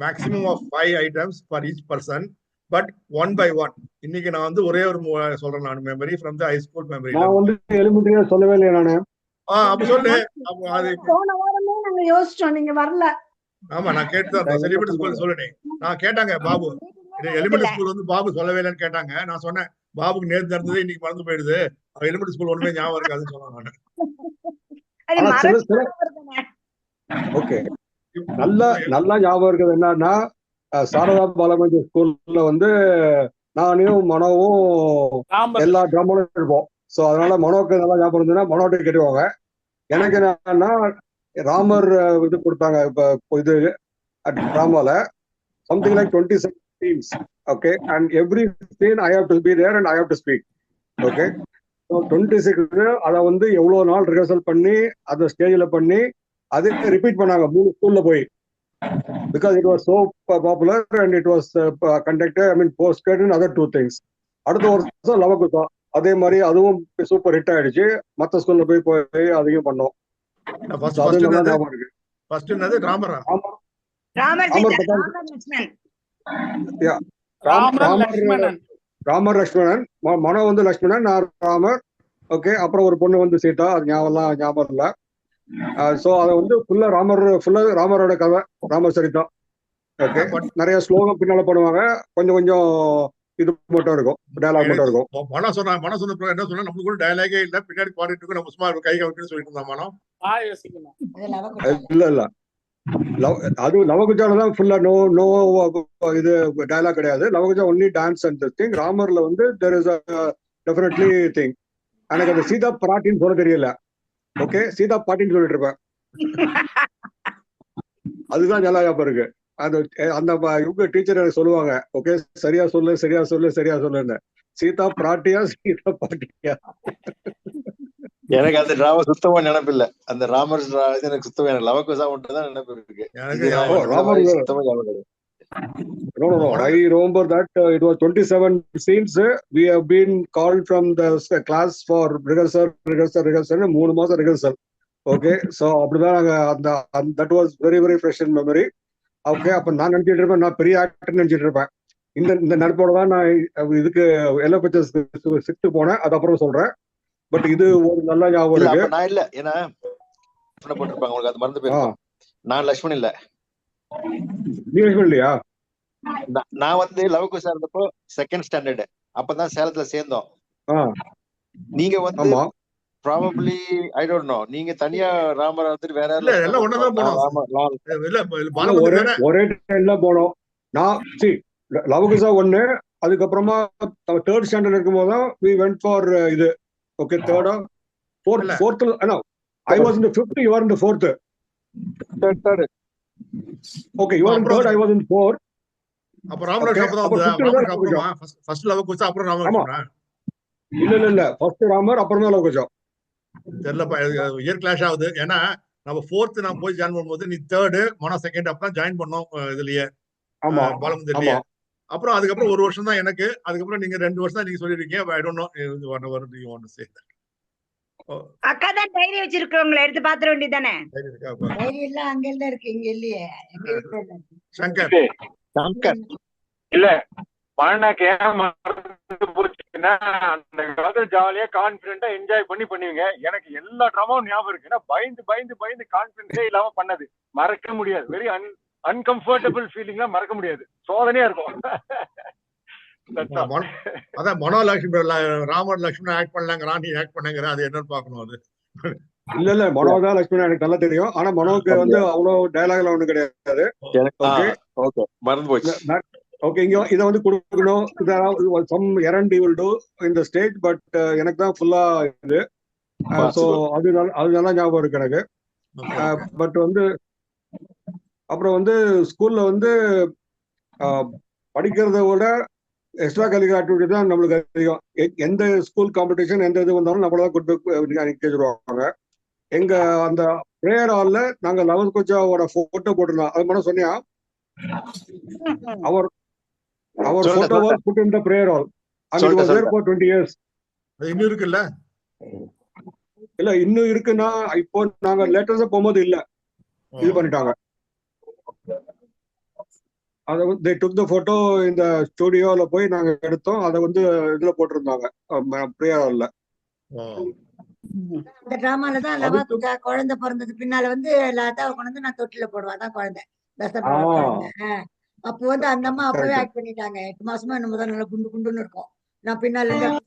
maximum of 5 items for each person, but one by one. இன்னைக்கு நான் வந்து ஒரே ஒரு சொல்றேன் நான் memory from the high school memory. நான் வந்து எலிமெண்டரியா சொல்லவே இல்லையா நானு? அப்ப சொல்லு. அது போன வாரமே நாங்க யோசிச்சோம், நீங்க வரல. ஆமா நான் கேட்டேன் எலிமெண்டரி ஸ்கூல் சொல்லுனே. நான் கேட்டாங்க பாபு எலிமெண்டரி ஸ்கூல் வந்து பாபு சொல்லவே இல்லைன்னு கேட்டாங்க. நான் சொன்னேன் பாபுக்கு நேத்து நடந்தது இன்னைக்கு மறந்து போயிடுது, எலிமெண்டரி ஸ்கூல் ஒண்ணுமே ஞாபகம் இருக்காதுன்னு சொன்னாங்க. ஓகே, நல்லா ஞாபகம் இருக்குது. என்னன்னா சாரதா பாலமஞ்சு ஸ்கூல்ல வந்து நானும் மனோவும் எல்லா டிராமாவும் இருப்போம். சோ அதனால மனோக்கு நல்லா ஞாபகம் இருந்ததுன்னா மனோட்டு கேட்டுவாங்க. எனக்கு என்னன்னா ராமர் இது கொடுத்தாங்க இப்ப இது டிராமால something like 27 scenes, okay, and every scene I have to be there and I have to speak, okay. So 26 அத வந்து எவ்வளவு நாள் ரிஹர்சல் பண்ணி அத ஸ்டேஜ்ல பண்ணி அதை ரிப்பீட் பண்ணாங்க 3 ஸ்கூல்ல போய், because it was so popular and it was conducted, I mean posted and other two things. அடுத்த வருஷம் லவகுசா அதே மாதிரி அதுவும் சூப்பர் ஹிட் ஆயிடுச்சு. மத்த ஸ்கூல்ல போய் அதையும் பண்ணோம். ராமர் லக்ஷ்மணன், மனோ வந்து லக்ஷ்மணன், நான் ராமர். ஓகே, அப்புறம் ஒரு பொண்ணு வந்து சீதா, அது ஞாபகம் இல்ல. சோ அத வந்து ஃபுல்லா ராமரோட கதை, ராமர் சரிதா. ஓகே, நிறைய ஸ்லோகம் பின்னால பண்ணுவாங்க, கொஞ்சம் கொஞ்சம் இது மட்டும் இருக்கும், டயலாக் மட்டும் இருக்கும். மனோ சொன்ன என்ன சொன்னா நமக்கு கூட டயலாகே இல்ல, பின்னாடி பாடிட்டு இருக்கு, நம்ம சும்மா கை கவுக்குன்னு சொல்லிட்டு இருந்தா மனோ. இல்ல அது லவகுஜால தான் ஃபுல்லா நோ இது டயலாக் கிடையாது. லவகுஜா ஒன்லி டான்ஸ் அண்ட் திங். ராமர்ல வந்து there is a definitely thing. எனக்கு அந்த சீதா பாட்டின்னு சொல்ல தெரியல. ஓகே, சீதா பாட்டின்னு சொல்லிட்டு இருப்பேன். அதுதான் நல்லா ஞாபகம் இருக்கு. அது அந்த இவங்க டீச்சர் எனக்கு சொல்லுவாங்க, ஓகே சரியா சொல்லுன்னு. சீதா பிராட்டியா சீதா பாட்டியா? எனக்கு அந்த டிராமா சுத்தமா நினைப்பு இல்ல. அந்த ராமர் எனக்கு சுத்தமா எனக்கு லவகுசா மட்டும் தான் நினைப்பு இருக்கு. சுத்தமா ஞாபகம். No, I remember that it was 27 scenes. We have been called from the class for rehearsal 3 மாசம் rehearsal. Okay, so அப்படிதான் நாங்க that was very very fresh in memory. Okay, அப்ப நான் நினைச்சிட்டு இருப்பேன், நான் பெரிய ஆக்டர் நினைச்சிட்டு இருப்பேன். இந்த நடிப்போட தான் நான் இதுக்கு எல்லோ பிக்சர்ஸ் 6 போனேன். அது அப்புறம் சொல்றேன். பட் இது ஒரு நல்ல ஞாபகம் இருக்கு. நான் இல்ல, ஏன்னா போட்டிருப்பாங்க உங்களுக்கு, அது மறந்து போயிருக்கோம். நான் லக்ஷ்மண் இல்ல. நீ லக்ஷ்மண் இல்லையா? நான் வந்து லவகுசா இருந்தப்போ செகண்ட் ஸ்டாண்டர்ட், அப்பதான் சேலத்துல சேர்ந்தோம். நீங்க வந்து ப்ராபபிலி ஐ டோன்ட் நோ, நீங்க தனியா ராமர் வந்துட்டு வேற ஒரே டைம்ல போனோம். நான் லவகுசா 1, அதுக்கப்புறமா 3rd ஸ்டாண்டர்ட் இருக்கும்போது தான் we went for இது. Okay, 3rd or 4th. No, I was in the 5th, you were in the 4th. Third. Okay, you were in 3rd, I was in 4th. அப்ப ராமர் ஃபர்ஸ்ட் லவகுசா அப்புறம் ராமர். இல்ல first Ramar அப்புறம் தான் லவகுசா. தெரியல, year clash ஆகுது. ஏன்னா நம்ம 4th நான் போய் ஜாயின் பண்ணும்போது நீ 3rd, மனோ 2nd அப்பதான் ஜாயின் பண்ணோம் இதுலயே பாலமுந்திரிலேயே. அப்புறம் அதுக்கப்புறம் ஒரு வருஷம் தான் எனக்கு. அதுக்கப்புறம் நீங்க 2 வருஷம் தான் நீங்க சொல்லிருக்கீங்க. I don't know whatever you want to say that. அக்கா தான் டைரி வச்சிருக்கவங்கள எடுத்து பாத்துற வேண்டியதானே? டைரி எல்லாம் அங்க எல்லாம் இருக்கு, இங்க இல்லையே. சங்கர் இல்ல பழனாக்கு ஏன் மறந்து போச்சுன்னா, அந்த காலத்துல ஜாலியா கான்பிடென்டா என்ஜாய் பண்ணுவீங்க. எனக்கு எல்லா ட்ராமாவும் ஞாபகம் இருக்கு. ஏன்னா பயந்து கான்பிடென்ஸே இல்லாம பண்ணது மறக்க முடியாது. வெரி அன்கம்ஃபர்டபிள் ஃபீலிங்லாம் மறக்க முடியாது. சோதனையா இருக்கும். அதான் மனோ ராமர் லட்சுமணன் ஆக்ட் பண்ணாங்க, ராணி ஆக்ட் பண்ணாங்க. அது என்னன்னு பாக்கணும். அது இல்ல மனோதான் லட்சுமணன் எனக்கு நல்லா தெரியும். ஆனா மனோக்கு வந்து அவ்வளவு டயலாக்ல ஒண்ணு கிடையாது. மறந்து போச்சு. ஓகே, இங்க இதை வந்து கொடுக்கணும். Some errand you will do in the stage, but எனக்கு தான் ஃபுல்லா இது. சோ அது நல்லா ஞாபகம் இருக்கு எனக்கு. பட் வந்து அப்புறம் வந்து ஸ்கூல்ல வந்து படிக்கிறத விட எக்ஸ்ட்ரா கரிக்குலர் ஆக்டிவிட்டி தான் நம்மளுக்கு அதிகம். எந்த ஸ்கூல் காம்படிஷன் எந்த இது வந்தாலும் நம்மளதான் கூட்டு கேட்டுருவாங்க. எங்க அந்த பிரேயர் ஹால்ல நாங்க லவகுஜாவோட போட்டோ போட்டிருந்தோம். அது மட்டும் சொன்னியா? அவர் photo was put in the prayer hall and it was there for 20 years. இன்னும் இருக்குல்ல? இல்ல இன்னும் இருக்குன்னா இப்போ நாங்க லேட்டஸ்டா போகும்போது இல்ல, இது பண்ணிட்டாங்க. அதை வந்து they took the photo இந்த ஸ்டுடியோல போய் நாங்க எடுத்தோம். அதை வந்து இதுல போட்டிருந்தாங்க பிரியாவில். அந்த டிராமால தான் லவாக்குக்கா குழந்தை பிறந்தது பின்னால வந்து லதாவை கொண்டு வந்து நான் தொட்டில போடுவேன். அதான் குழந்தை குழந்தை. அப்போ வந்து அந்த அம்மா அப்பவே ஆக்ட் பண்ணிட்டாங்க. 8 மாசமா என்ன முதல் நல்லா குண்டு குண்டுன்னு இருக்கும். நான் பின்னால இருந்து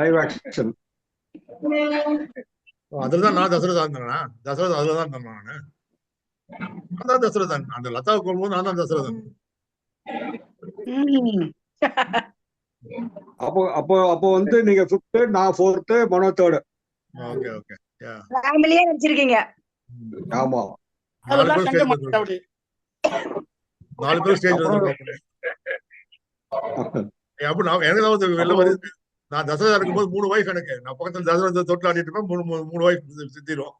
லைவ் ஆக்ஷன். அதுலதான் நான் தசரதா இருந்தேனா? தசரதா அதுலதான் இருந்தேன் நானு. நான் தான் தசரதன். அந்த லதாவை கொள்ளும்போது நான் தான் தசரதன். அப்போ வந்து நீங்க 5th, நான் 4th, மனோ 3rd. Okay okay. ஃபேமிலியா நினைச்சிருக்கீங்க. ஆமா. 4 பேர் ஸ்டேஜ் வந்து அப்ப நான் எனக்கு தான் வெளில வருது. நான் தசரதா இருக்கும்போது 3 வைஃப் எனக்கு. நான் பக்கத்துல தசரத தொட்டில் ஆடிட்டு இருப்பேன். 3 வைஃப் சுத்திரும்.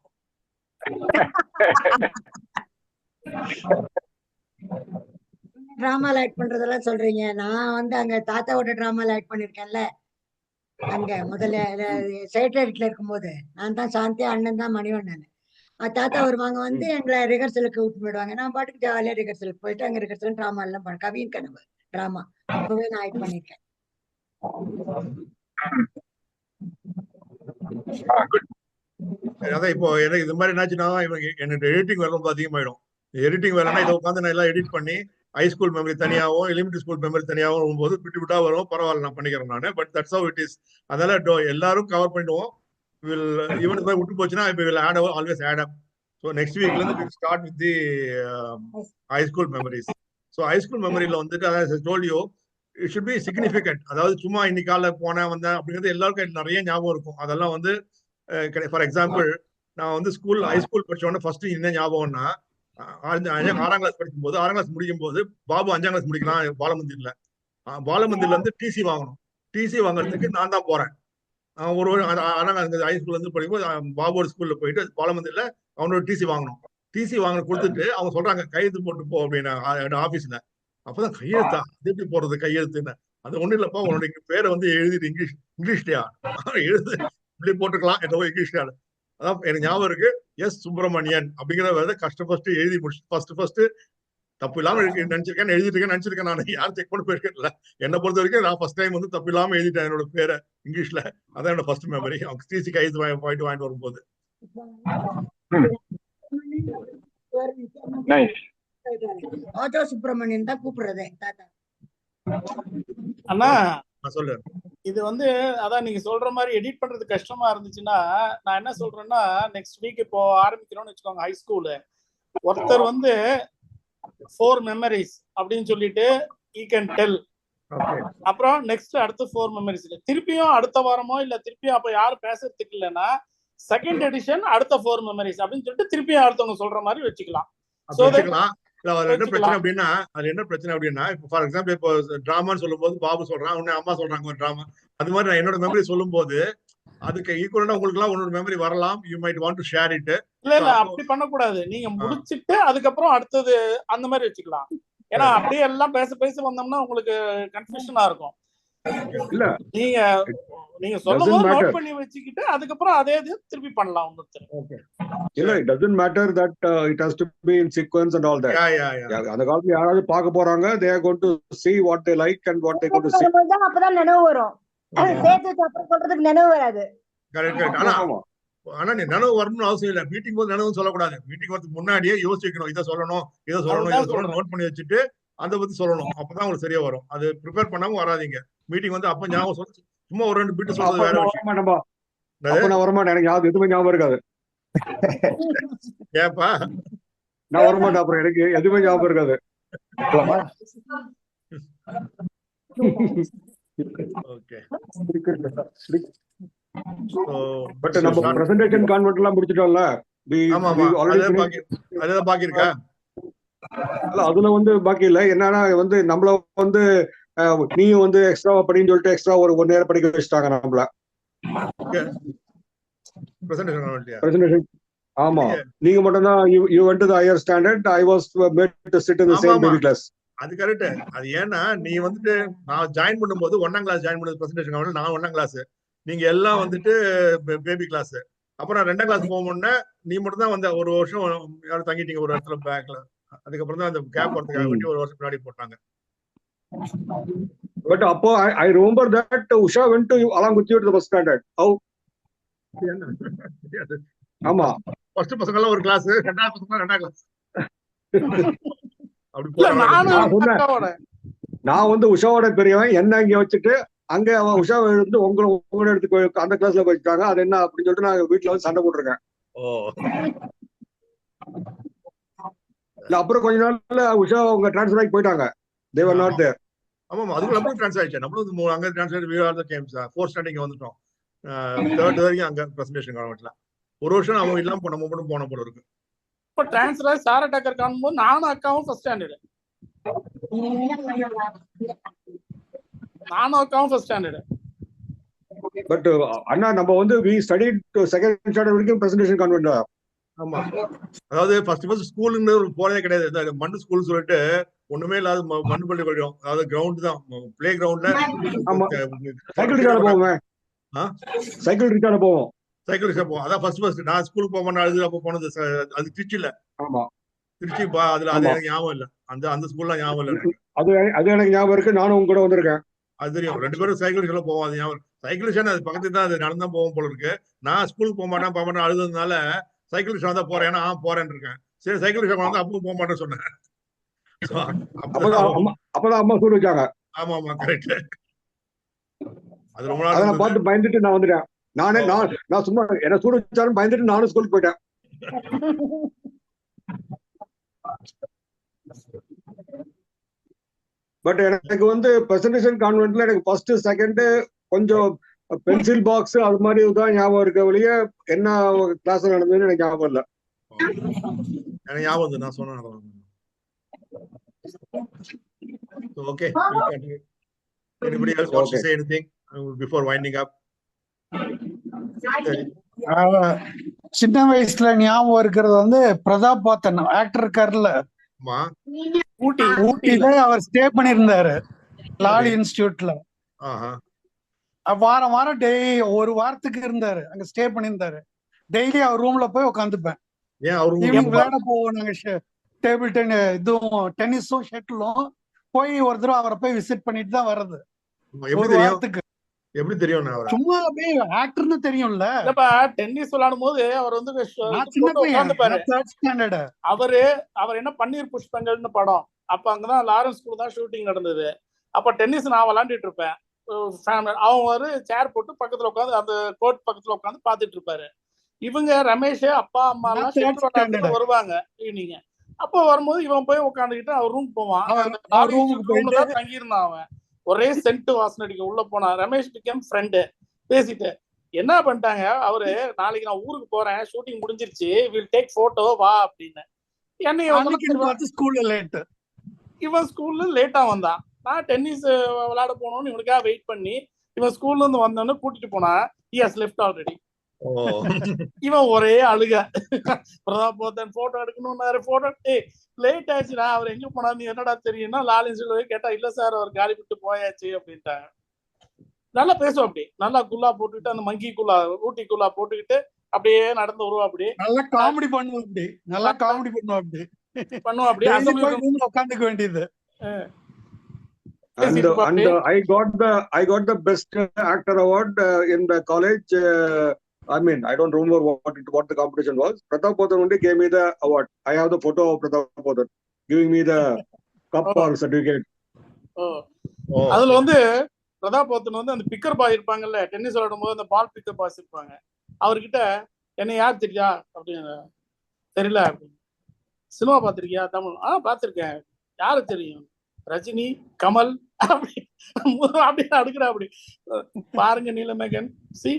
டிராமால ஆக்ட் பண்றதெல்லாம் சொல்றீங்க. நான் வந்து அங்க தாத்தாவோட டிராமால ஆக்ட் பண்ணிருக்கேன்ல. அங்க முதல்ல சேட்டலைட்ல இருக்கும்போது நான் தான் சாந்தி, அண்ணன் தான் மணிவண்ணன். தாத்தா வருவாங்க வந்து எங்களை ரிஹர்சலுக்கு விட்டு போயிடுவாங்க. நான் பாட்டுக்கு ஜாலியா ரிஹர்சலுக்கு போயிட்டு அங்க ரிஹர்சல் டிராமா எல்லாம் பண்ண கவியின் கனவு டிராமா அப்பவே நான் ஆக்ட் பண்ணிருக்கேன். அதான் இப்போ எனக்கு இது மாதிரி என்னாச்சுன்னா என்னோட எடிட்டிங் வேலை ரொம்ப அதிகமாயிடும். எடிட்டிங் வேலைன்னா இதை உட்காந்து நான் எல்லாம் எடிட் பண்ணி ஹைஸ்கூல் மெமரி தனியாகவும் எலிமெண்ட்ரி ஸ்கூல் மெமரி தனியாகவும் வரும்போது விட்டு விட்டா வரும். பரவாயில்ல, நான் பண்ணிக்கிறேன் நான். But that's how it is. அதனால எல்லாரும் கவர் பண்ணிடுவோம். ஈவன் இது மாதிரி விட்டு போச்சுன்னா இப்போ will add always add up. So next வீக்ல இருந்து will start with the high school memories. So high school மெமரியில வந்துட்டு அதாவது told you it should be significant. அதாவது சும்மா இன்னைக்கு காலைல போனேன் வந்தேன் அப்படிங்கிறது எல்லாருக்கும் நிறைய ஞாபகம் இருக்கும். அதெல்லாம் வந்து ஃபார் எக்ஸாம்பிள் நான் வந்து ஹைஸ்கூல் படிச்ச உடனே ஃபர்ஸ்ட் என்ன ஞாபகம்னா 6ஆம் கிளாஸ் படிக்கும் போது 6ஆம் கிளாஸ் முடிக்கும் போது பாபு 5ஆம் கிளாஸ் முடிக்கலாம் பாலமந்திரில. பாலமந்திரில இருந்து டிசி வாங்கணும். டிசி வாங்குறதுக்கு நான் தான் போறேன். ஒரு 6ஆம் கிளாஸ் ஹைஸ்கூல்ல இருந்து படிக்கும்போது பாபுவோட ஸ்கூல்ல போயிட்டு பாலமந்திரில அவனோட டிசி வாங்கணும். டிசி வாங்க கொடுத்துட்டு அவங்க சொல்றாங்க கையெழுத்து போட்டு போ அப்படின்னு ஆபீஸ்ல. அப்பதான் கையெழுத்தா அது எப்படி போறது கையெழுத்துன்னு? அது ஒண்ணு இல்லப்பா, உன்னுடைய பேரை வந்து எழுதிட்டு இங்கிலீஷ்லயா எழுது இப்படி போட்டுக்கலாம் என்னவோ இங்கிலீஷ்ல. அதான் எனக்கு ஞாபகம் இருக்கு. எஸ் சுப்பிரமணியன் அப்படிங்கிற கஷ்டப்பட்டு எழுதி முடிச்சு ஃபர்ஸ்ட் தப்பு இல்லாம நினைச்சிருக்கேன் நான். யாரும் செக் பண்ண போயிருக்கேன். என்னை பொறுத்த வரைக்கும் நான் ஃபர்ஸ்ட் டைம் வந்து தப்பு இல்லாம எழுதிட்டேன் என்னோட பேரை இங்கிலீஷ்ல. அதான் என்னோட ஃபர்ஸ்ட் மெமரி. அவங்க டிசி கைது போயிட்டு வாங்கிட்டு வரும்போது. சுப்பிரமணியன் தான் கூப்பிடுறதே தாத்தா. அண்ணா சொல்லு. இது வந்து அதான் நீங்க சொல்ற மாதிரி எடிட் பண்றது கஷ்டமா இருந்துச்சுன்னா நான் என்ன சொல்றேன்னா நெக்ஸ்ட் வீக் இப்போ ஆரம்பிக்கிறோம்னு வச்சுக்கோங்க ஹைஸ்கூலு. ஒருத்தர் வந்து 4 மெமரிஸ் அப்படின்னு சொல்லிட்டு ஈ கேன் டெல். அப்புறம் நெக்ஸ்ட் அடுத்த 4 மெமரிஸ் திருப்பியும் அடுத்த வாரமோ இல்ல திருப்பியும் அப்ப யாரும் பேசுறதுக்கு இல்லைன்னா செகண்ட் எடிஷன் அடுத்த 4 மெமரிஸ் அப்படின்னு சொல்லிட்டு திருப்பியும் அடுத்தவங்க சொல்ற மாதிரி வச்சுக்கலாம். என்ன பிரச்சனை அப்படின்னா இப்போ ஃபார் எக்ஸாம்பிள் இப்போ டிராமான்னு சொல்லும் போது பாபு சொல்றான், உன்ன அம்மா சொல்றாங்க ஒரு டிராமா. அது மாதிரி நான் என்னோட மெமரி சொல்லும் போது அதுக்கு ஈக்குவலா உங்களுக்கு எல்லாம் உன்னோட மெமரி வரலாம். You might want to share it. இல்ல அப்படி பண்ணக்கூடாது. நீங்க முடிச்சிட்டு அதுக்கப்புறம் அடுத்தது அந்த மாதிரி வச்சுக்கலாம். ஏன்னா அப்படியே எல்லாம் பேச வந்தோம்னா உங்களுக்கு கன்ஃபியூஷனா இருக்கும். இல்ல நீங்க சொல்லும்போது நோட் பண்ணி வச்சுக்கிட்டு அதுக்கப்புறம் அதே இது திருப்பி பண்ணலாம். இல்ல it doesn't matter that it has to be in sequence and all that. அந்த காலத்துல யாராவது பார்க்க போறாங்க, they are going to see what they like and what they going to see. அப்பதான் நினைவு வரும். சேர்த்து அப்புறம் சொல்றதுக்கு நினைவு வராது. கரெக்ட். ஆனா நீ நினைவு வரணும்னு அவசியம் இல்ல. மீட்டிங் போது நினைவு சொல்லக்கூடாது. மீட்டிங் வரதுக்கு முன்னாடியே யோசிக்கணும். இதை சொல்லணும் நோட் பண்ணி வச்சுட்டு அதை பத்தி சொல்லணும். அப்பதான் உங்களுக்கு சரியா வரும். அது ப்ரிப்பேர் பண்ணாம வராதீங்க. மீட்டிங் வந்து அப்ப ஞாபகம் சொல்லு. சும்மா ஒரு 2 பிட்டு சொல்றது வேற விஷயம். நான் வரமாட்டேன். எனக்கு எதுவுமே ஞாபகம் இருக்காது. ஏப்பா நான் வரமாட்டேன். அப்புறம் எனக்கு எதுவுமே ஞாபகம் இருக்காது. ஓகே. பட் நம்ம பிரசன்டேஷன் கான்வெர்ட் எல்லாம் முடிச்சிட்டோம்ல. அதுதான் பாக்கி இருக்கா? அதுல வந்து பாக்கி இல்ல. என்னன்னா வந்து நம்மள வந்து நீயும் வந்து எக்ஸ்ட்ரா படின்னு சொல்லிட்டு எக்ஸ்ட்ரா ஒரு 1 நேரம் படிக்க வச்சுட்டாங்க நம்மள. பிரசன்டேஷன் ஆமா. நீங்க மட்டும் தான் you went to the higher standard. I was made to sit in the same baby class. அது கரெக்ட். அது ஏன்னா நீ வந்துட்டு நான் ஜாயின் பண்ணும்போது 1ஆம் கிளாஸ் ஜாயின் பண்ணது பிரசன்டேஷன் கான்வென்ட். நான் 1ஆம் கிளாஸ், நீங்க எல்லாம் வந்துட்டு பேபி கிளாஸ். அப்புறம் 2ஆம் கிளாஸ் போகணும்னா நீ மட்டும் தான் வந்த. ஒரு வருஷம் யாரும் தங்கிட்டீங்க ஒரு இடத்துல பேக்ல. அதுக்கப்புறம் தான் அந்த கேப் வரதுக்காக வேண்டி ஒரு வருஷம் முன்னாடி போட்டாங்க. பட் அப்போ I remember that Usha went to along with you to the first standard. How? ஆமா, ஃபர்ஸ்ட் பசங்க எல்லாம் ஒரு கிளாஸ், ரெண்டாவது பசங்க ரெண்டாம் கிளாஸ் அப்படி இல்ல போறாங்க. நானும் நான் வந்து உஷாவோட பெரியவன், என்ன இங்க வச்சுட்டு அங்க அவன் உஷாவை வந்து உங்களோட எடுத்து அந்த கிளாஸ்ல வச்சுட்டாங்க. அது என்ன அப்படின்னு சொல்லிட்டு நான் வீட்டுல வந்து சண்டை போட்டிருக்கேன். இல்ல அப்புறம் கொஞ்ச நாள்ல உஷா அவங்க டிரான்ஸ்ஃபர் ஆகி போயிட்டாங்க. they were not there. ஆமா, அதுக்கு நம்மளும் ட்ரான்ஸ்ஃபர் ஆயிடுச்சு. நம்மளும் அங்க transfer we are the games 4th standing வந்துட்டோம். 3rd வரைக்கும் அங்க பிரசன்டேஷன் கவர்மெண்ட்ல ஒரு வருஷம் அவங்க இல்லாம நம்ம மட்டும் போன போல இருக்கு. இப்ப டிரான்ஸ்ஃபர் சாரா டக்கர் காணும்போது நானும் அக்காவும் ஃபர்ஸ்ட் ஸ்டாண்டர்ட், பட் அண்ணா நம்ம வந்து we studied to second standard வரைக்கும் presentation convent. ஆமா, அதாவது ஃபர்ஸ்ட் ஸ்கூல்னு போனதே கிடையாது. மண்ணு ஸ்கூல் சொல்லிட்டு ஒண்ணுமே இல்லாத மண்ணு பள்ளி படிக்கும். அதாவது கிரவுண்ட் தான், பிளே கிரவுண்ட்ல சைக்கிள் ரிக்ஷால போவோம். சைக்கிள் ரிக்ஷா போவோம். அதான் ஃபர்ஸ்ட் நான் ஸ்கூலுக்கு போக மாட்டேன். அப்போ போனது அது திருச்சியில. ஆமா, திருச்சி அதுல அது எனக்கு ஞாபகம் இல்ல. அந்த ஸ்கூல்ல ஞாபகம் இல்ல. அது எனக்கு ஞாபகம் இருக்கு. நானும் உங்க கூட வந்திருக்கேன். அது தெரியும். 2 பேரும் சைக்கிள் ரிக்ஷால போவோம். அது ஞாபகம். சைக்கிள் ரிக்ஷா அது பக்கத்துல தான், அது நடந்தா போவோம் போல இருக்கு. நான் ஸ்கூலுக்கு போக மாட்டேன் அழுதுனால சைக்கிள் ரிக்ஷா தான் போறேன். ஏன்னா போறேன்னு இருக்கேன். சரி சைக்கிள் ரிக்ஷா வந்து அப்பவும் போக மாட்டேன்னு சொன்னேன். அப்பதான் அம்மா ஸ்கூல் வச்சாங்க. ஆமா ஆமா, கரெக்ட். அது ரொம்ப நாள் அதெல்லாம் பார்த்து பயந்துட்டு நான் வந்துட்டேன். நான் சும்மா என்ன ஸ்கூல் வச்சாலும் பயந்துட்டு நானும் ஸ்கூலுக்கு போயிட்டேன். பட் எனக்கு வந்து பிரசன்டேஷன் கான்வென்ட்ல எனக்கு ஃபர்ஸ்ட் செகண்ட் கொஞ்சம் பென்சில் பாக்ஸ் அது மாதிரி தான் ஞாபகம் இருக்க வழிய என்ன கிளாஸ் நடந்ததுன்னு எனக்கு ஞாபகம் இல்லை. எனக்கு ஞாபகம் நான் சொன்னேன். Okay, anybody else wants to say anything before winding up? சின்ன வயசுல ஞாபகம் இருக்கிறது வந்து பிரதாப் போத்தன் ஆக்டர் இருக்காருல்ல, ஊட்டியில அவர் ஸ்டே பண்ணிருந்தாரு லாலி இன்ஸ்டிடியூட்ல. வாரம் வாரம் டெய்லி ஒரு வாரத்துக்கு இருந்தாரு, அங்க ஸ்டே பண்ணியிருந்தாரு. டெய்லி அவர் ரூம்ல போய் உட்காந்துப்பேன். ஈவினிங் விளையாட போவோம் நாங்க, டேபிள் இதுவும் டென்னிஸும் ஷட்டிலும் போய் ஒரு தடவை அவரை போய் விசிட் பண்ணிட்டு தான் வர்றது. ஒரு வாரத்துக்கு எப்படி தெரியும்? சும்மா அப்படியே ஆக்டர்னு தெரியும்ல. டென்னிஸ் விளையாடும் போது அவர் வந்து அவர் என்ன பன்னீர் புஷ்பங்கள்னு படம், அப்ப அங்கதான் லாரன்ஸ் ஸ்கூல் தான் ஷூட்டிங் நடந்தது. அப்ப டென்னிஸ் நான் விளையாண்டுட்டு இருப்பேன். அவங்க ஒரு சேர் போட்டு பக்கத்துல உட்காந்து அந்த கோர்ட் பக்கத்துல உட்காந்து பாத்துட்டு இருப்பாரு. இவங்க ரமேஷ் அப்பா அம்மா எல்லாம் வருவாங்க ஈவினிங். அப்போ வரும்போது இவன் போய் உட்காந்துக்கிட்டு அவர் ரூம் போவான். தங்கியிருந்தான். அவன் ஒரே சென்ட் வாசனை அடிக்க உள்ள போனான். ரமேஷ் பிகம் ஃப்ரெண்டு பேசிட்டு என்ன பண்ணிட்டாங்க, அவரு நாளைக்கு நான் ஊருக்கு போறேன், ஷூட்டிங் முடிஞ்சிருச்சு, வில் டேக் போட்டோ வா அப்படின்னு. என்னைய ஸ்கூல்ல லேட், இவன் ஸ்கூல்ல லேட்டா வந்தான். நான் டென்னிஸ் விளையாட போனோம்னு இவனுக்காக வெயிட் பண்ணி இவன் ஸ்கூல்ல இருந்து வந்தோன்னு கூட்டிட்டு போனா. He has left already. இவன் ஒரே அழுக. பிரதாப் போத்தன் போட்டோ எடுக்கணும்னாரு. போட்டோ லேட் ஆயிடுச்சுடா, அவர் எங்க போனாரு என்னடா தெரியும்னா லாலின் சொல்லி கேட்டா, இல்ல சார் அவர் காலி விட்டு போயாச்சு அப்படின்ட்டாங்க. நல்லா பேசுவோம், அப்படி நல்லா குல்லா போட்டுக்கிட்டு அந்த மங்கி குல்லா ஊட்டி குல்லா போட்டுக்கிட்டு அப்படியே நடந்து வருவோம். அப்படி நல்லா காமெடி பண்ணுவோம். அப்படி நல்லா காமெடி பண்ணுவோம். அப்படி பண்ணுவோம். அப்படி உட்காந்துக்க வேண்டியது. And I got the best actor award in the college. I mean, I don't remember what the competition was. Pratap Poddar only gave me the award. I have the photo of Pratap Poddar giving me the cup or certificate. அதுல வந்து பிரதாப் போத்தன் வந்து அந்த bigger பாய் இருப்பாங்கல்ல, tennis விளையாடும் போது அந்த பால் bigger boys இருப்பாங்க. அவர்கிட்ட என்ன யார் தெரியா அப்படின்னு, தெரியல அப்படின்னு. சினிமா பார்த்திருக்கியா? தமிழ் பார்த்திருக்கேன். யாரு தெரியும்? ரஜினி, கமல் அப்படி அப்படின்னு அடுக்கிற. அப்படி பாருங்க நீலமேகன், சி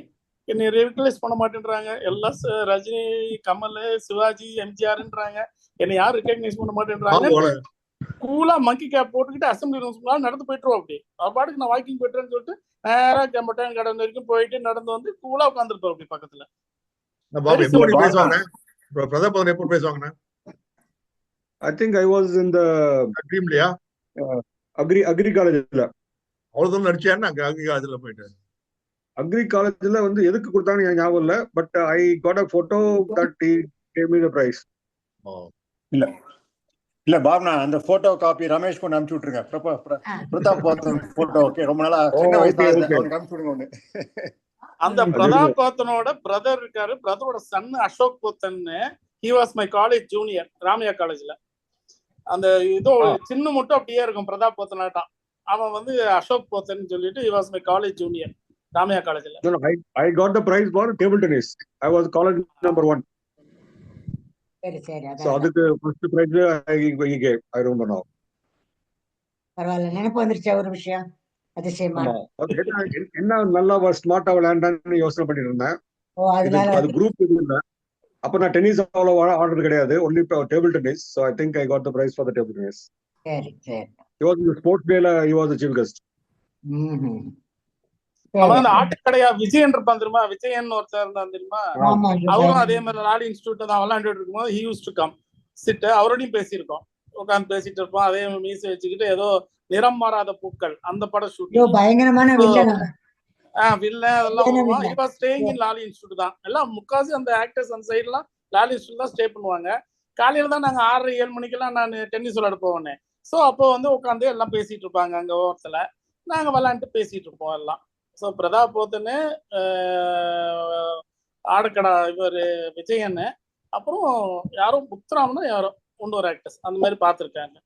என்னை ரெகக்னைஸ் பண்ண மாட்டேன்றாங்க. எல்லாம் ரஜினி, கமல், சிவாஜி, எம்ஜிஆர்ன்றாங்க. என்னை யாரும் ரெகக்னைஸ் பண்ண மாட்டேன்றாங்க. கூலா மங்கி கேப் போட்டுக்கிட்டு அசம்பிளி ரூம்ஸ் நடந்து போயிட்டுருவோம். அப்படி அவர் பாட்டுக்கு நான் வாக்கிங் போயிட்டுறேன்னு சொல்லிட்டு நேரா கம்பட்டான் கடை வரைக்கும் போயிட்டு நடந்து வந்து கூலா உட்காந்துருப்போம் அப்படி பக்கத்துல. I think I was in the ட்ரீம்லயா அக்ரி காலேஜ்ல. அவ்வளவுதான் நடிச்சாருன்னா அக்ரி காலேஜ்ல போயிட்டு. அக்ரி காலேஜ்ல வந்து எதுக்கு கொடுத்தாங்கன்னு எனக்கு ஞாபகம் இல்ல. But I got a photo that he gave me the prize. இல்ல இல்ல பாப்னா அந்த போட்டோ காப்பி ரமேஷ் கொண்டு அனுப்பிச்சு விட்டுருங்க. பிரதாப் போத்தன் போட்டோ. ஓகே, ரொம்ப நாளா சின்ன வயசுல அவனுக்கு அனுப்பிச்சு விடுங்க ஒண்ணு. அந்த பிரதாப் போத்தனோட பிரதர் இருக்காரு, பிரதரோட son Ashok Pothen. He was my college junior Ramaiah காலேஜ்ல. அந்த இதோ சின்ன மட்டும் அப்படியே இருக்கும் பிரதாப் போத்தனாட்டான். அவன் வந்து அசோக் போத்தன் சொல்லிட்டு he was my college junior Ramaiah காலேஜ்ல. I got the prize for table tennis. I was college number 1. சரி சரி. So அதுக்கு first prize he gave. I remember now. பரவாயில்ல, நினைப்பு வந்துருச்சு ஒரு விஷயம். அதிசயமா. என்ன நல்லா ஸ்மார்ட்டா விளையாண்டான்னு யோசனை பண்ணிட்டு இருந்தேன். அது குரூப் இல்ல. அப்ப நான் டென்னிஸ் அவ்வளவு ஆடுறது கிடையாது, only table tennis. So I think I got the prize for the table tennis. சரி சரி. He was in the sports day la, he was the chief guest. அவன் அந்த ஆட்டுக்கடையா விஜயன் இருப்பான் தெரியுமா, விஜயன் ஒருத்தர் இருந்தான் தெரியுமா, அவரும் அதே மாதிரி லாலி இன்ஸ்டியூட் தான் விளையாண்டுட்டு இருக்கும்போது he used to come sit. அவரோடையும் பேசியிருக்கோம், உட்காந்து பேசிட்டு இருப்போம். அதே மீசை வச்சுக்கிட்டு ஏதோ நிறம் மாறாத பூக்கள் அந்த படம் ஷூட்டிங் பயங்கரமான வில்ல அதெல்லாம். he was staying in Lawley institute தான். எல்லாம் முக்காசி அந்த ஆக்டர்ஸ் அந்த சைட்லாம் லாலி இன்ஸ்டியூட் தான் ஸ்டே பண்ணுவாங்க. காலையில தான் நாங்க 6-7 மணிக்கெல்லாம் நான் டென்னிஸ் விளையாட போவேன். ஸோ அப்போ வந்து உட்காந்து எல்லாம் பேசிட்டு இருப்பாங்க அங்க ஓரத்துல, நாங்க விளையாண்டு பேசிட்டு இருப்போம் எல்லாம். ஸோ பிரதாப் போத்தனு, ஆடக்கடா இவர் விஜயன், அப்புறம் யாரும் புத்ராம்னா யாரோ இன்னொரு ஆக்டர்ஸ் அந்த மாதிரி பார்த்துருக்காங்க.